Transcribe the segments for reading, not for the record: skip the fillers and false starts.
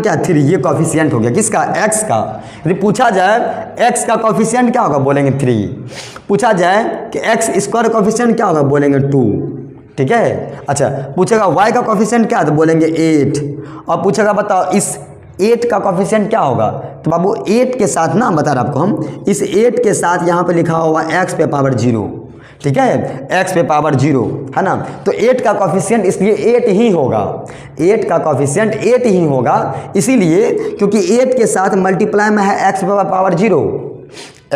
क्या 3, ये कॉफिशिएंट हो गया किसका, x का। यदि पूछा जाए x का कॉफिशिएंट क्या होगा, बोलेंगे 3। पूछा जाए कि x स्क्वायर कॉफिशिएंट क्या होगा, बोलेंगे 2। ठीक है। अच्छा, पूछेगा y का कॉफिशिएंट क्या है, तो बोलेंगे 8। और पूछेगा बताओ इस 8 का कॉफिशिएंट क्या होगा, तो बाबू 8 के साथ ना बता रहा आपको हम, इस 8 के साथ यहाँ पे लिखा हुआ x पे पावर 0। ठीक है, x पे पावर 0 है ना, तो 8 का कॉफिशिएंट इसलिए 8 ही होगा। 8 का कॉफिशिएंट 8 ही होगा, इसीलिए क्योंकि 8 के साथ मल्टीप्लाई में है x पे power 0,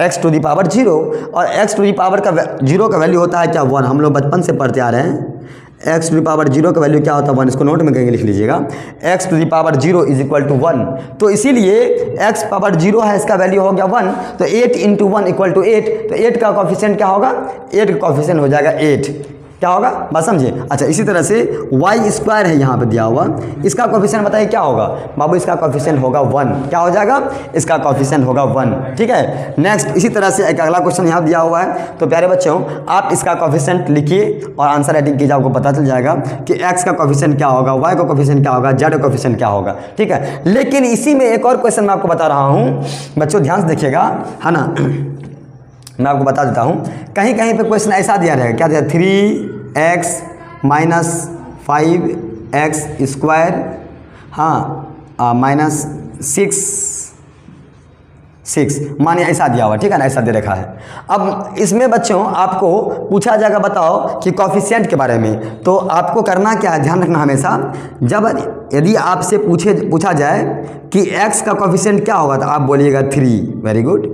x to the power 0, और x टू दी पावर का 0 का वैल्यू होता है क्या, 1। हम लोग बचपन से पढ़ते आ रहे हैं x टू दी पावर 0 का वैल्यू क्या होता है, 1। इसको नोट में कहीं लिख लीजिएगा, x to the power 0 is equal to 1। तो इसीलिए x पावर 0 है, इसका वैल्यू हो गया 1, तो 8 इंटू 1 इक्वल टू 8। तो 8 का कॉफिशिएंट क्या होगा, 8 का कॉफिशिएंट हो जाएगा 8। क्या होगा, बात समझिए। अच्छा, इसी तरह से y स्क्वायर है यहाँ पे दिया हुआ, इसका कॉफिशिएंट बताइए क्या होगा, बाबू इसका कॉफिशिएंट होगा 1। क्या हो जाएगा, इसका कॉफिशिएंट होगा 1। ठीक है। नेक्स्ट, इसी तरह से एक अगला क्वेश्चन यहाँ दिया हुआ है, तो प्यारे बच्चों आप इसका कॉफिशिएंट लिखिए और आंसर राइटिंग कीजिए, आपको पता चल जाएगा कि x का कॉफिशिएंट क्या होगा, y का कॉफिशिएंट क्या होगा, z का कॉफिशिएंट क्या होगा। ठीक है। लेकिन इसी में एक और क्वेश्चन मैं आपको बता रहा हूँ, बच्चों ध्यान से देखिएगा, है ना। मैं आपको बता देता हूँ, कहीं कहीं पे क्वेश्चन ऐसा दिया रहेगा, क्या दिया, 3x माइनस 5x स्क्वायर, हाँ माइनस 6 मानिए ऐसा दिया हुआ। ठीक है ना, ऐसा दे रखा है। अब इसमें बच्चों आपको पूछा जाएगा बताओ कि कॉफिशिएंट के बारे में, तो आपको करना क्या है, ध्यान रखना हमेशा, जब यदि आपसे पूछा जाए कि x का कॉफिशिएंट क्या होगा, तो आप बोलिएगा 3। Very good.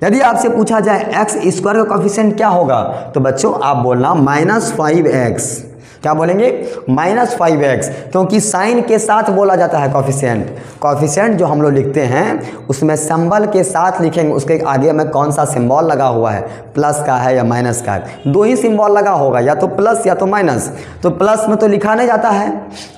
यदि आपसे पूछा जाए x स्क्वायर का कॉफिशिएंट क्या होगा, तो बच्चों आप बोलना -5x। क्या बोलेंगे, -5x, क्योंकि साइन के साथ बोला जाता है कॉफिशिएंट। कॉफिशिएंट जो हम लोग लिखते हैं उसमें सिंबल के साथ लिखेंगे, उसके आगे में कौन सा सिंबल लगा हुआ है, प्लस का है या माइनस का है, 2 ही सिंबल लगा होगा, या तो प्लस या तो माइनस। तो प्लस में तो लिखा नहीं जाता है,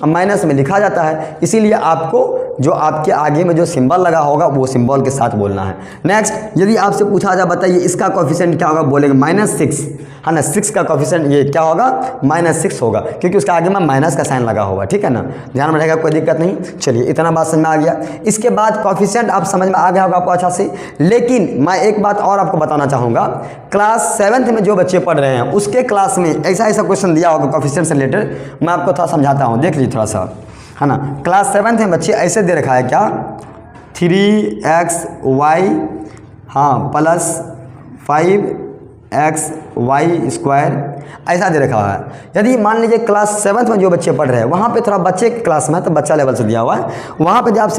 माइनस में लिखा जाता है, इसीलिए आपको जो आपके आगे में जो सिंबल लगा होगा वो सिंबल के साथ बोलना है। नेक्स्ट, यदि आपसे पूछा जाए बताइए इसका कॉफिशिएंट क्या होगा, बोलेंगे -6, है ना। 6 का कॉफिशिएंट ये क्या होगा, -6 होगा, क्योंकि उसके आगे में माइनस का साइन लगा होगा। ठीक है ना, ध्यान में रहेगा, कोई दिक्कत नहीं। चलिए, इतना बात समझ में आ गया। इसके बाद कॉफिशिएंट आप समझ में आ गया होगा आपको अच्छा से। लेकिन मैं एक बात और आपको बताना चाहूँगा, क्लास 7th में जो बच्चे पढ़ रहे हैं उसके क्लास में ऐसा क्वेश्चन दिया होगा कॉफिशिएंट से रिलेटेड, मैं आपको थोड़ा समझाता हूँ, देख लीजिए थोड़ा सा, है ना। क्लास 7th में बच्चे ऐसे दे रखा है क्या, 3xy हाँ प्लस 5xy स्क्वायर, ऐसा दे रखा है। यदि मान लीजिए क्लास 7th में जो बच्चे पढ़ रहे हैं वहाँ पे थोड़ा बच्चे के क्लास में, तो बच्चा लेवल से दिया हुआ है, वहाँ पे जब आपसे